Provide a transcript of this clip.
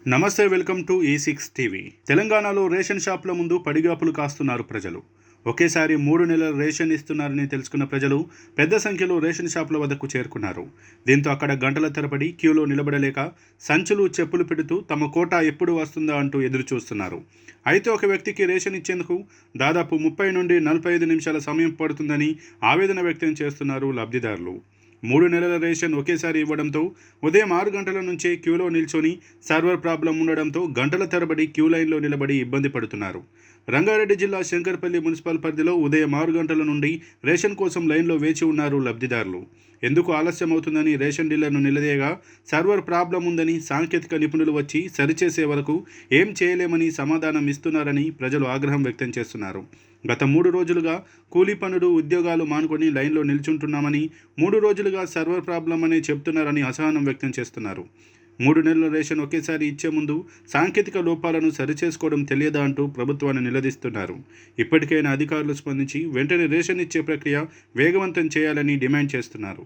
నమస్తే, welcome to E6 TV. తెలంగాణలో ration షాపుల ముందు పడిగాపులు కాస్తున్నారు ప్రజలు. ఒకేసారి 3 నెలల రేషన్ ఇస్తున్నారని తెలుసుకున్న ప్రజలు పెద్ద సంఖ్యలో రేషన్ షాపుల వద్దకు చేరుకున్నారు. దీంతో అక్కడ గంటల తరబడి క్యూలో నిలబడలేక సంచులు, చెప్పులు పెడుతూ తమ కోటా ఎప్పుడు వస్తుందా అంటూ ఎదురు చూస్తున్నారు. అయితే ఒక వ్యక్తికి రేషన్ ఇచ్చేందుకు దాదాపు 30 నుండి 45 నిమిషాల సమయం పడుతుందని ఆవేదన వ్యక్తం చేస్తున్నారు లబ్ధిదారులు. 3 నెలల రేషన్ ఒకేసారి ఇవ్వడంతో ఉదయం 6 గంటల నుంచే క్యూలో నిల్చొని సర్వర్ ప్రాబ్లం ఉండడంతో గంటల తరబడి క్యూ లైన్లో నిలబడి ఇబ్బంది పడుతున్నారు. రంగారెడ్డి జిల్లా శంకర్పల్లి మున్సిపల్ పరిధిలో ఉదయం 6 గంటల నుండి రేషన్ కోసం లైన్లో వేచి ఉన్నారు లబ్ధిదారులు. ఎందుకు ఆలస్యం అవుతుందని రేషన్ డీలర్ను నిలదీయగా సర్వర్ ప్రాబ్లం ఉందని సాంకేతిక నిపుణులు వచ్చి సరిచేసే వరకు ఏం చేయలేమని సమాధానం ఇస్తున్నారని ప్రజలు ఆగ్రహం వ్యక్తం చేస్తున్నారు. గత 3 రోజులుగా కూలీ పనులు, ఉద్యోగాలు మానుకొని లైన్లో నిల్చుంటున్నామని, 3 రోజులుగా సర్వర్ ప్రాబ్లం అనే చెప్తున్నారని అసహనం వ్యక్తం చేస్తున్నారు. 3 నెలల రేషన్ ఒకేసారి ఇచ్చే ముందు సాంకేతిక లోపాలను సరిచేసుకోవడం తెలియదా అంటూ ప్రభుత్వాన్ని నిలదీస్తున్నారు. ఇప్పటికైనా అధికారులు స్పందించి వెంటనే రేషన్ ఇచ్చే ప్రక్రియ వేగవంతం చేయాలని డిమాండ్ చేస్తున్నారు.